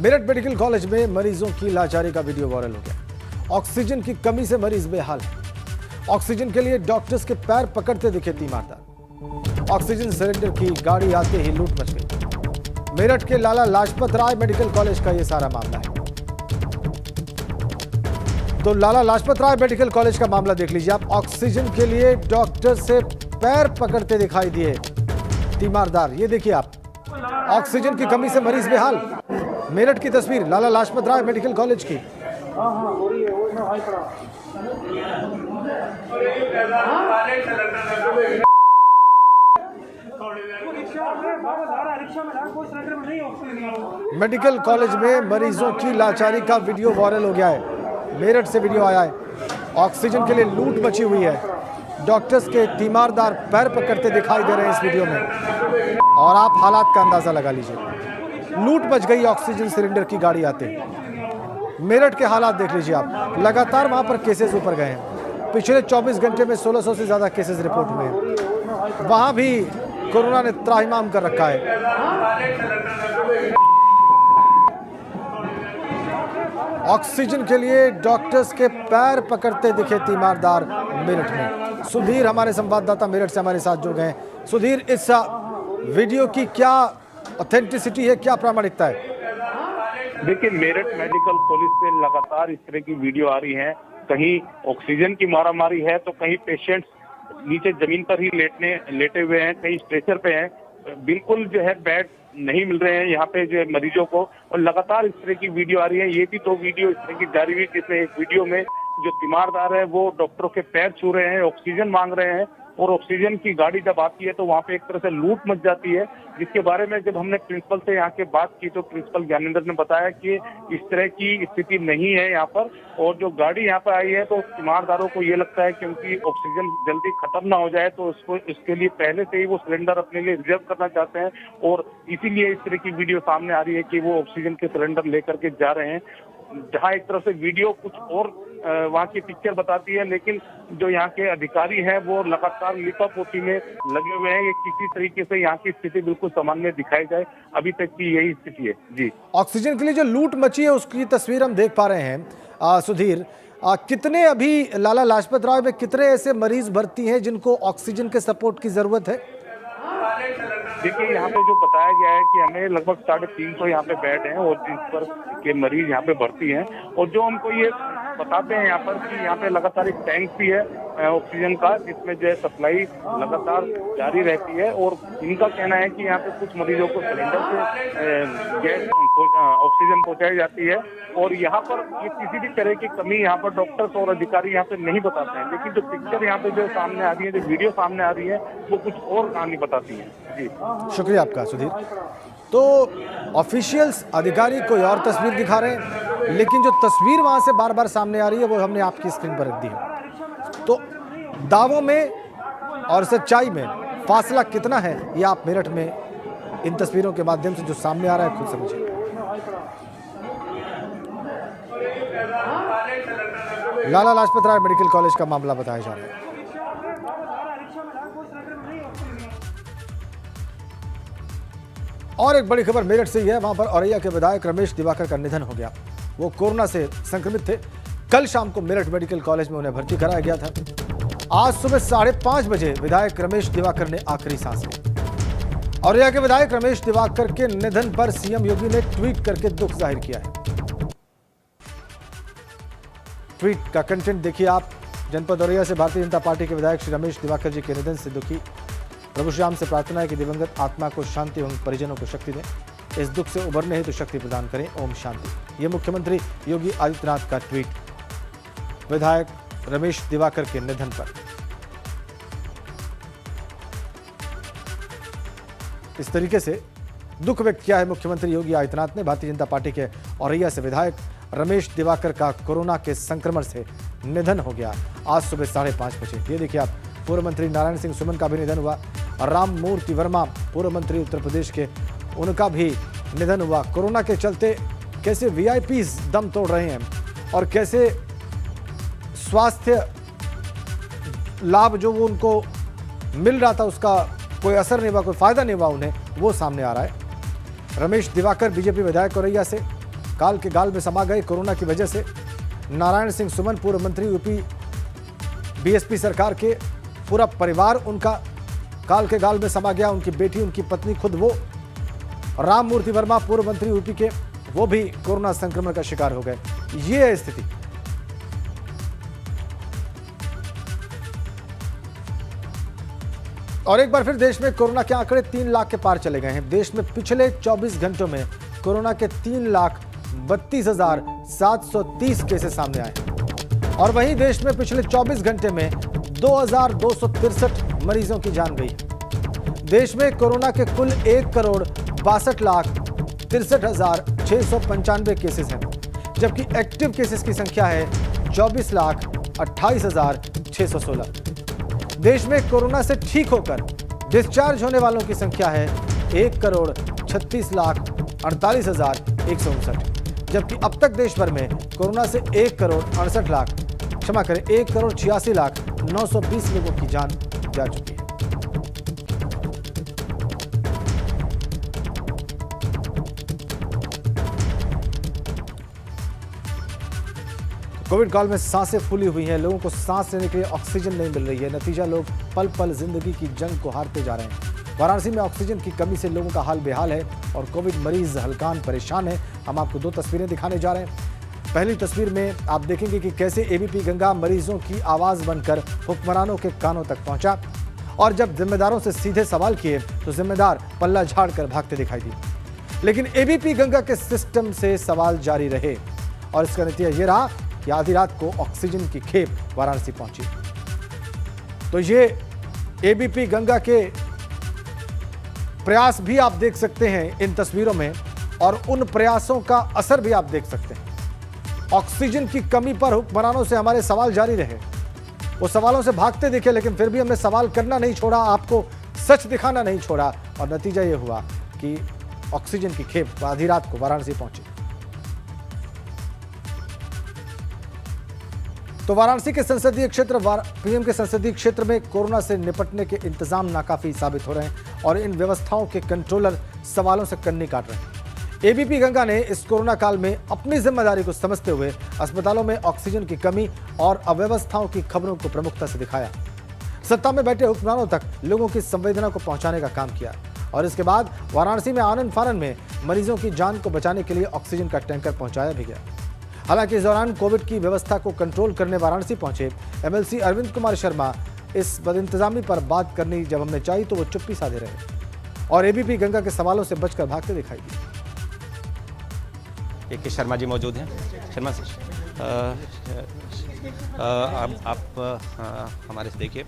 Meerut medical college में मरीजों की लाचारी का वीडियो वायरल हो गया। ऑक्सीजन की कमी से मरीज बेहाल है। ऑक्सीजन के लिए डॉक्टर्स के पैर पकड़ते दिखे तीमारदार। ऑक्सीजन सिलेंडर की गाड़ी आते ही लूट मच गई। मेरठ के लाला लाजपत राय मेडिकल कॉलेज का यह सारा मामला है। तो लाला लाजपत राय मेडिकल कॉलेज का मामला देख लीजिए आप। ऑक्सीजन के लिए डॉक्टर से पैर पकड़ते दिखाई दिए तीमारदार। ये देखिए आप, ऑक्सीजन की कमी से मरीज बेहाल। मेरठ की तस्वीर लाला लाजपत राय मेडिकल कॉलेज की। मेडिकल कॉलेज में मरीजों की लाचारी का वीडियो वायरल हो गया है। मेरठ से वीडियो आया है। ऑक्सीजन के लिए लूट मची हुई है। डॉक्टर्स के तीमारदार पैर पकड़ते दिखाई दे रहे हैं इस वीडियो में। और आप हालात का अंदाजा लगा लीजिए। लूट मच गई ऑक्सीजन सिलेंडर की गाड़ी आते। मेरठ के हालात देख लीजिए आप। लगातार वहां पर केसेस ऊपर गए हैं। पिछले 24 घंटे में 1600 से ज्यादा केसेस रिपोर्ट हुए हैं। वहां भी कोरोना ने त्राहिमाम कर रखा है। ऑक्सीजन के लिए डॉक्टर्स के पैर पकड़ते दिखे तीमारदार मेरठ में। सुधीर हमारे संवाददाता मेरठ से हमारे साथ जुड़ गए। सुधीर, इस वीडियो की क्या ऑथेंटिसिटी है, क्या प्रामाणिकता है? देखिए, मेरठ मेडिकल कॉलेज से लगातार इस तरह की वीडियो आ रही है। कहीं ऑक्सीजन की मारामारी है तो कहीं पेशेंट्स नीचे जमीन पर ही लेटे हुए हैं, कहीं स्ट्रेचर पे हैं। बिल्कुल जो है बेड नहीं मिल रहे हैं यहाँ पे जो है मरीजों को। और लगातार इस तरह की वीडियो आ रही है। ये भी 2 वीडियो इस तरह की जारी हुई, जिसमें एक वीडियो में जो तीमारदार है वो डॉक्टरों के पैर छू रहे हैं, ऑक्सीजन मांग रहे हैं। और ऑक्सीजन की गाड़ी जब आती है तो वहाँ पे एक तरह से लूट मच जाती है, जिसके बारे में जब हमने प्रिंसिपल से यहाँ के बात की तो प्रिंसिपल ज्ञानेंद्र ने बताया कि इस तरह की स्थिति नहीं है यहाँ पर। और जो गाड़ी यहाँ पर आई है तो तीमारदारों को ये लगता है कि उनकी ऑक्सीजन जल्दी खत्म ना हो जाए, तो इसके लिए पहले से ही वो सिलेंडर अपने लिए रिजर्व करना चाहते हैं। और इसीलिए इस तरह की वीडियो सामने आ रही है कि वो ऑक्सीजन के सिलेंडर लेकर के जा रहे हैं। जहाँ एक तरफ से वीडियो कुछ और वहाँ की पिक्चर बताती है, लेकिन जो यहाँ के अधिकारी हैं वो लगातार लिपापोती में लगे हुए हैं। ये किसी तरीके से यहाँ की स्थिति बिल्कुल सामान्य दिखाई जाए, अभी तक की यही स्थिति है। जी, ऑक्सीजन के लिए जो लूट मची है उसकी तस्वीर हम देख पा रहे हैं। सुधीर, कितने अभी लाला लाजपत राय में कितने ऐसे मरीज भर्ती हैं जिनको ऑक्सीजन के सपोर्ट की जरूरत है? देखिए, यहाँ पे जो बताया गया है कि हमें लगभग 350 यहाँ पे बेड हैं और जिस पर के मरीज यहाँ पे भर्ती हैं। और जो हमको ये बताते हैं यहाँ पर कि यहाँ पे लगातार एक टैंक भी है ऑक्सीजन का, जिसमें जो है सप्लाई लगातार जारी रहती है। और इनका कहना है कि यहाँ पे कुछ मरीजों को सिलेंडर से गैस ऑक्सीजन पहुँचाई जाती है। और यहाँ पर ये किसी भी तरह की कमी यहाँ पर डॉक्टर्स और अधिकारी यहाँ पे नहीं बताते हैं, लेकिन जो पिक्चर यहाँ पे जो सामने आ रही है, जो वीडियो सामने आ रही है, वो कुछ और कहानी बताती है। जी, शुक्रिया आपका सुधीर। तो ऑफिशियल्स अधिकारी कोई और तस्वीर दिखा रहे हैं, लेकिन जो तस्वीर वहां से बार बार सामने आ रही है वो हमने आपकी स्क्रीन पर रख दी है। तो दावों में और सच्चाई में फासला कितना है, ये आप मेरठ में इन तस्वीरों के माध्यम से जो सामने आ रहा है खुद समझिए। लाला लाजपत राय मेडिकल कॉलेज का मामला बताया जा रहा है। और एक बड़ी खबर मेरठ से यह है, वहां पर औरैया के विधायक रमेश दिवाकर का निधन हो गया। वो कोरोना से संक्रमित थे। कल शाम को मेरठ मेडिकल कॉलेज में उन्हें भर्ती कराया गया था। आज सुबह 5:30 बजे विधायक रमेश दिवाकर ने आखिरी सांस ली। औरैया के विधायक रमेश दिवाकर के निधन पर सीएम योगी ने ट्वीट करके दुख जाहिर किया है। ट्वीट का कंटेंट देखिए आप। जनपद औरैया से भारतीय जनता पार्टी के विधायक श्री रमेश दिवाकर जी के निधन से दुखी। प्रभु श्री राम से प्रार्थना है कि दिवंगत आत्मा को शांति एवं परिजनों को शक्ति दें। इस दुख से उभरने हेतु शक्ति प्रदान करें। ओम शांति। ये मुख्यमंत्री योगी आदित्यनाथ का ट्वीट विधायक रमेश दिवाकर के निधन पर। इस तरीके से दुख व्यक्त किया है मुख्यमंत्री योगी आदित्यनाथ ने। भारतीय जनता पार्टी के औरैया से विधायक रमेश दिवाकर का कोरोना के संक्रमण से निधन हो गया आज सुबह 5:30 बजे। ये देखिए आप, पूर्व मंत्री नारायण सिंह सुमन का भी निधन हुआ। राम मूर्ति वर्मा पूर्व मंत्री उत्तर प्रदेश के, उनका भी निधन हुआ। कोरोना के चलते कैसे वीआईपीज दम तोड़ रहे हैं और कैसे स्वास्थ्य लाभ जो वो उनको मिल रहा था उसका कोई असर नहीं हुआ, कोई फायदा नहीं हुआ उन्हें, वो सामने आ रहा है। रमेश दिवाकर बीजेपी विधायक औरैया से काल के गाल में समा गए कोरोना की वजह से। नारायण सिंह सुमन पूर्व मंत्री यूपी बीएसपी सरकार के, पूरा परिवार उनका काल के गाल में समा गया। उनकी बेटी, उनकी पत्नी, खुद वो राम मूर्ति वर्मा पूर्व मंत्री यूपी के, वो भी कोरोना संक्रमण का शिकार हो गए। ये है स्थिति। और एक बार फिर देश में कोरोना के आंकड़े 3 लाख के पार चले गए हैं। देश में पिछले 24 घंटों में कोरोना के 3,32,730 केसेस सामने आए। और वहीं देश में पिछले 24 घंटे में 2,263 मरीजों की जान गई। देश में कोरोना के कुल 1,62,63,695 केसेस हैं, जबकि एक्टिव केसेस की संख्या है 24,28,616। देश में कोरोना से ठीक होकर डिस्चार्ज होने वालों की संख्या है 1,36,48,159, जबकि अब तक देश भर में कोरोना से 1,86,920 लोगों की जान जा चुकी है। कोविड काल में सांसें फूली हुई हैं, लोगों को सांस लेने के लिए ऑक्सीजन नहीं मिल रही है। नतीजा, लोग पल पल जिंदगी की जंग को हारते जा रहे हैं। वाराणसी में ऑक्सीजन की कमी से लोगों का हाल बेहाल है और कोविड मरीज हल्कान परेशान है। हम आपको 2 तस्वीरें दिखाने जा रहे हैं। पहली तस्वीर में आप देखेंगे कि कैसे एबीपी गंगा मरीजों की आवाज बनकर हुक्मरानों के कानों तक पहुंचा और जब जिम्मेदारों से सीधे सवाल किए तो जिम्मेदार पल्ला झाड़कर भागते दिखाई दिए। लेकिन एबीपी गंगा के सिस्टम से सवाल जारी रहे और इसका नतीजा ये रहा कि आधी रात को ऑक्सीजन की खेप वाराणसी पहुंची। तो ये एबीपी गंगा के प्रयास भी आप देख सकते हैं इन तस्वीरों में और उन प्रयासों का असर भी आप देख सकते हैं। ऑक्सीजन की कमी पर हुक्मरानों से हमारे सवाल जारी रहे, वो सवालों से भागते दिखे, लेकिन फिर भी हमने सवाल करना नहीं छोड़ा, आपको सच दिखाना नहीं छोड़ा और नतीजा ये हुआ कि ऑक्सीजन की खेप आधी रात को वाराणसी पहुंची। तो वाराणसी के संसदीय क्षेत्र पीएम के संसदीय क्षेत्र में कोरोना से निपटने के इंतजाम नाकाफी साबित हो रहे हैं और इन व्यवस्थाओं के कंट्रोलर सवालों से कन्नी काट रहे हैं। एबीपी गंगा ने इस कोरोना काल में अपनी जिम्मेदारी को समझते हुए अस्पतालों में ऑक्सीजन की कमी और अव्यवस्थाओं की खबरों को प्रमुखता से दिखाया। सत्ता में बैठे हुक्मरानों तक लोगों की संवेदना को पहुंचाने का काम किया और इसके बाद वाराणसी में आनन फानन में मरीजों की जान को बचाने के लिए ऑक्सीजन का टैंकर पहुंचाया भी गया। हालांकि इस दौरान कोविड की व्यवस्था को कंट्रोल करने वाराणसी पहुंचे एमएलसी अरविंद कुमार शर्मा इस बदइंतजामी पर बात करनी जब हमने चाही तो वो चुप्पी साधे रहे और एबीपी गंगा के सवालों से बचकर भागते दिखाई दिए। के शर्मा जी मौजूद हैं। शर्मा जी, आप हमारे से देखिए,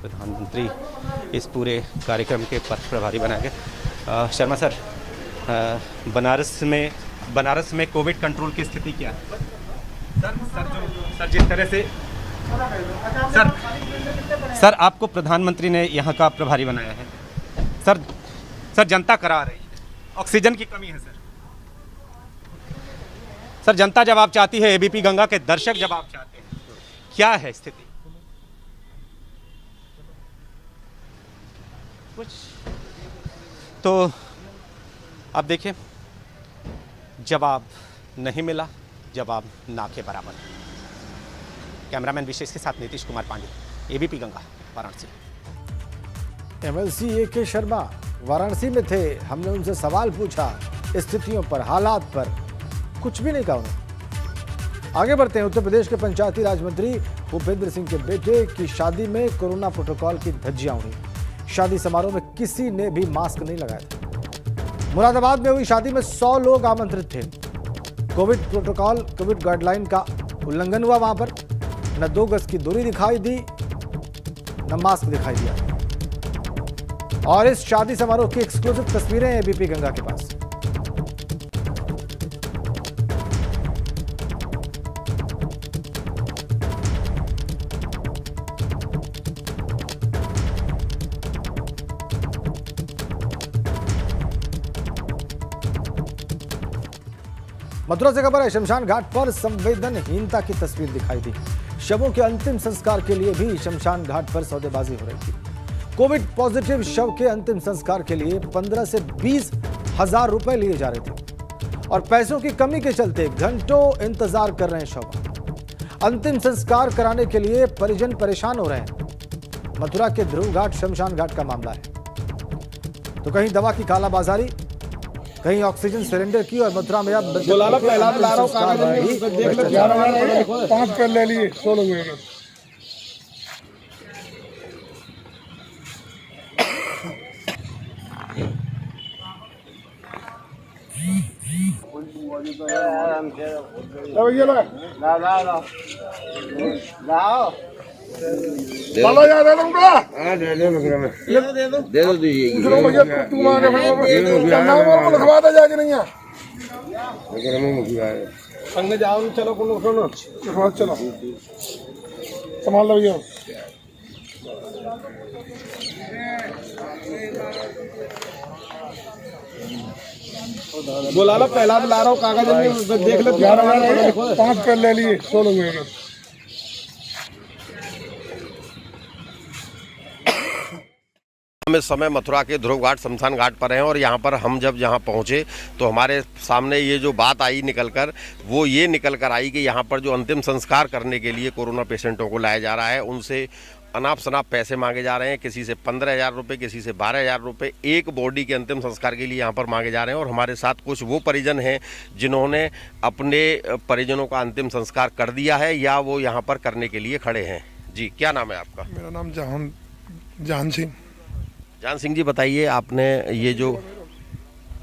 प्रधानमंत्री इस पूरे कार्यक्रम के पथ प्रभारी बनाए गए। शर्मा सर, बनारस में कोविड कंट्रोल की स्थिति क्या है? सर जिस तरह से सर आपको प्रधानमंत्री ने यहाँ का प्रभारी बनाया है, सर जनता करा रही है, ऑक्सीजन की कमी है सर जनता जवाब चाहती है, एबीपी गंगा के दर्शक जवाब चाहते हैं, क्या है स्थिति? कुछ तो आप देखिए, जवाब नहीं मिला, जवाब ना के बराबर। कैमरामैन विशेष के साथ Nitish Kumar Pandey, ABP Ganga, Varanasi. MLC A K. Sharma Varanasi में थे, हमने उनसे सवाल पूछा स्थितियों पर, हालात पर, कुछ भी नहीं कहा उन्होंने। आगे बढ़ते हैं। उत्तर प्रदेश के पंचायती राज मंत्री भूपेंद्र सिंह के बेटे की शादी में कोरोना प्रोटोकॉल की धज्जियां उड़ी। शादी समारोह में किसी ने भी मास्क नहीं लगाया था। मुरादाबाद में हुई शादी में 100 लोग आमंत्रित थे। कोविड प्रोटोकॉल, कोविड गाइडलाइन का उल्लंघन हुआ। वहां पर न 2 गज की दूरी दिखाई दी, न मास्क दिखाई दिया। और इस शादी समारोह की एक्सक्लूसिव तस्वीरें एबीपी गंगा के पास। मथुरा से खबर है, शमशान घाट पर संवेदनहीनता की तस्वीर दिखाई दी। शवों के अंतिम संस्कार के लिए भी शमशान घाट पर सौदेबाजी हो रही थी। कोविड पॉजिटिव शव के अंतिम संस्कार के लिए 15 से 20 हजार रुपए लिए जा रहे थे और पैसों की कमी के चलते घंटों इंतजार कर रहे हैं शव। अंतिम संस्कार कराने के लिए परिजन परेशान हो रहे हैं। मथुरा के ध्रुव घाट शमशान घाट का मामला है। तो कहीं दवा की कालाबाजारी, कहीं ऑक्सीजन सिलेंडर की, और मथुरा में अब पांच पेड़ ले लिए 16 हुए। चलो यार दे दूंगा। हाँ दे दो भैया तू मांगे नाम लिखवा दे जाके नहीं है संग जाओ। चलो सुनो चलो संभाल लो भैया। बुला लो पहला बुला रहा हूँ कागज देख लो। 5 पेड़ ले लिए 16 हुए। हम इस समय मथुरा के ध्रुव घाट शमशान घाट पर हैं और यहाँ पर हम जब यहाँ पहुँचे तो हमारे सामने ये जो बात आई निकलकर, वो ये निकल कर आई कि यहाँ पर जो अंतिम संस्कार करने के लिए कोरोना पेशेंटों को लाया जा रहा है, उनसे अनाप शनाप पैसे मांगे जा रहे हैं। किसी से 15,000 रुपये, किसी से 12,000 रुपये एक बॉडी के अंतिम संस्कार के लिए यहाँ पर मांगे जा रहे हैं। और हमारे साथ कुछ वो परिजन हैं जिन्होंने अपने परिजनों का अंतिम संस्कार कर दिया है या वो यहाँ पर करने के लिए खड़े हैं। जी, क्या नाम है आपका? मेरा नाम जान सिंह। जान सिंह जी, बताइए, आपने ये जो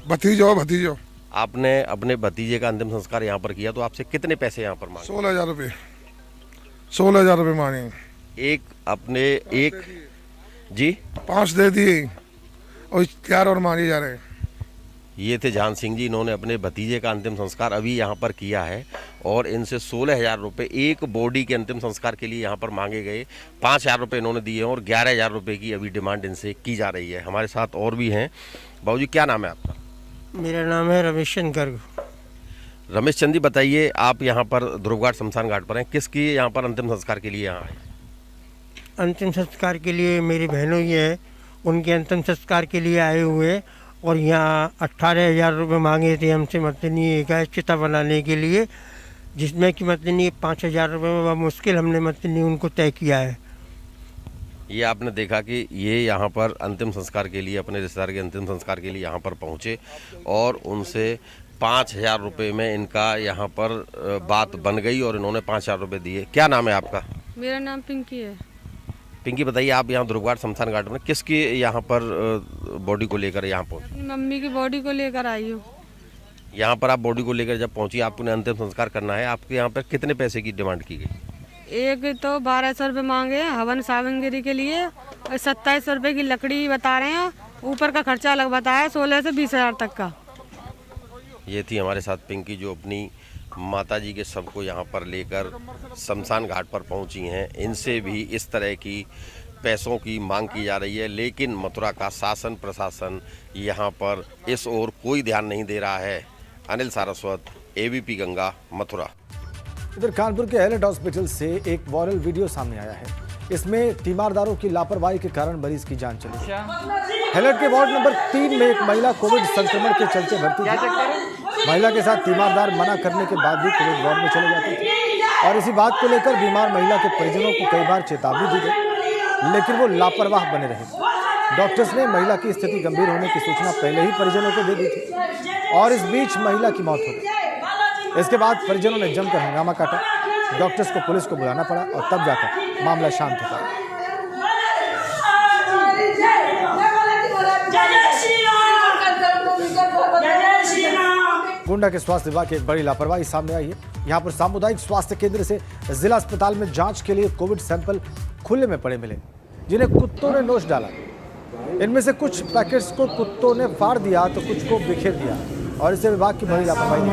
भतीजो आपने अपने भतीजे का अंतिम संस्कार यहाँ पर किया, तो आपसे कितने पैसे यहाँ पर मांगे? 16,000 रुपये। 16,000 रुपये मांगे। एक अपने एक जी 5 दे दिए और 4 और मांगे जा रहे हैं। ये थे जान सिंह जी, इन्होंने अपने भतीजे का अंतिम संस्कार अभी यहाँ पर किया है और इनसे 16,000 रुपये एक बॉडी के अंतिम संस्कार के लिए यहाँ पर मांगे गए। 5,000 रुपये इन्होंने दिए और 11,000 रुपये की अभी डिमांड इनसे की जा रही है। हमारे साथ और भी हैं। बाबू जी, क्या नाम है आपका? मेरा नाम है रमेश चंद्र। रमेश चंद जी, बताइए, आप यहाँ पर ध्रुव घाट शमशान घाट पर हैं, किसकी यहाँ पर अंतिम संस्कार के लिए यहाँ आए? अंतिम संस्कार के लिए मेरी बहनों ये है, उनके अंतिम संस्कार के लिए आए हुए और यहाँ 18,000 रुपये मांगे थे हमसे मतलब एक चिता बनाने के लिए, जिसमें कि मतलब 5,000 रुपये में मुश्किल हमने मतलब उनको तय किया है। ये आपने देखा कि ये यहाँ पर अंतिम संस्कार के लिए, अपने रिश्तेदार के अंतिम संस्कार के लिए यहाँ पर पहुँचे और उनसे 5,000 रुपये में इनका यहाँ पर बात बन गई और इन्होंने 5,000 रुपये दिए। क्या नाम है आपका? मेरा नाम पिंकी है। पिंकी, बताइए, आप यहाँ ध्रुव घाट शमशान घाट में किसकी यहाँ पर बॉडी को लेकर यहाँ पहुँचे? अपनी मम्मी की बॉडी को लेकर आई हूँ। यहाँ पर आप बॉडी को लेकर जब पहुँची, आपने अंतिम संस्कार करना है, आपके यहाँ पर कितने पैसे की डिमांड की गई? एक तो 1,200 रुपये मांगे हैं हवन सावनगिरी के लिए और 27 रुपये की लकड़ी बता रहे हैं। ऊपर का खर्चा अलग बताया 16 से 20,000 तक का। ये थी हमारे साथ पिंकी, जो अपनी माताजी के शव को यहाँ पर लेकर शमशान घाट पर पहुँची हैं। इनसे भी इस तरह की पैसों की मांग की जा रही है, लेकिन मथुरा का शासन प्रशासन यहाँ पर इस ओर कोई ध्यान नहीं दे रहा है। अनिल सारस्वत, ABP गंगा, मथुरा। इधर कानपुर के हैलेट हॉस्पिटल से एक वायरल वीडियो सामने आया है। इसमें तीमारदारों की लापरवाही के कारण मरीज की जान चली। हैलेट के वार्ड नंबर 3 में एक महिला कोविड संक्रमण के चलते भर्ती थी। महिला के साथ तीमारदार मना करने के बाद भी कोविड वार्ड में चले जाते थे और इसी बात को लेकर बीमार महिला के परिजनों को कई बार चेतावनी दी गई, लेकिन वो लापरवाह बने रहे। डॉक्टर्स ने महिला की स्थिति गंभीर होने की सूचना पहले ही परिजनों को दे दी थी और इस बीच महिला की मौत हो गई। इसके बाद परिजनों ने जमकर हंगामा काटा। डॉक्टर्स को पुलिस को बुलाना पड़ा और तब जाकर मामला शांत हो पाया। गोंडा के स्वास्थ्य विभाग की एक बड़ी लापरवाही सामने आई है। यहाँ पर सामुदायिक स्वास्थ्य केंद्र से जिला अस्पताल में जांच के लिए कोविड सैंपल खुले में पड़े मिले, जिन्हें कुत्तों ने नोच डाला। इनमें से कुछ पैकेट्स को कुत्तों ने फाड़ दिया तो कुछ को बिखेर दिया और इससे विभाग की बड़ी लापरवाही।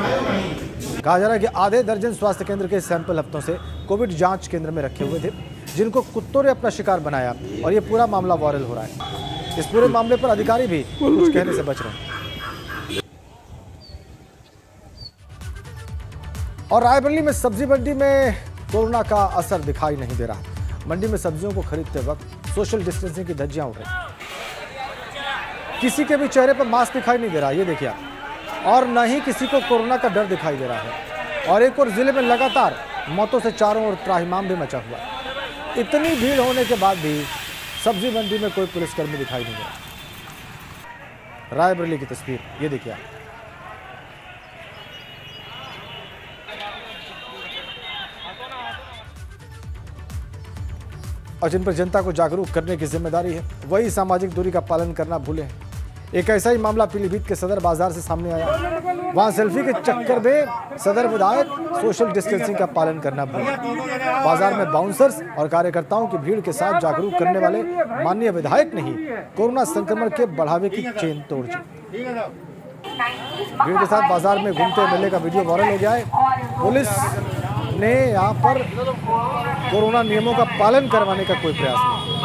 कहा जा रहा है कि आधे दर्जन स्वास्थ्य केंद्र के सैंपल हफ्तों से कोविड जांच केंद्र में रखे हुए थे, जिनको कुत्तों ने अपना शिकार बनाया और ये पूरा मामला वायरल हो रहा है। इस पूरे मामले पर अधिकारी भी कुछ कहने से बच रहे हैं। और रायबरेली में सब्जी मंडी में कोरोना का असर दिखाई नहीं दे रहा। मंडी में सब्जियों को खरीदते वक्त सोशल डिस्टेंसिंग की धज्जियां उड़ रही। किसी के भी चेहरे पर मास्क दिखाई नहीं दे रहा। ये देखिए आप, और न ही किसी को कोरोना का डर दिखाई दे रहा है। और एक और जिले में लगातार मौतों से चारों ओर त्राहिमाम भी मचा हुआ है। इतनी भीड़ होने के बाद भी सब्जी मंडी में कोई पुलिसकर्मी दिखाई नहीं दिया। रायबरेली की तस्वीर ये देखिए आप। और जिन पर जनता को जागरूक करने की जिम्मेदारी है वही सामाजिक दूरी का पालन करना भूले। एक ऐसा ही मामला पीलीभीत के सदर बाजार से सामने आया। वहां सेल्फी के चक्कर में सदर विधायक सोशल डिस्टेंसिंग का पालन करना भूले। बाजार में बाउंसर्स और कार्यकर्ताओं की भीड़ के साथ जागरूक करने वाले माननीय विधायक ने ही कोरोना संक्रमण के बढ़ावे की चेन तोड़ दी। भीड़ के साथ बाजार में घूमते एमएलए का वीडियो वायरल हो गया है। पुलिस ने यहाँ पर कोरोना नियमों का पालन करवाने का कोई प्रयास नहीं।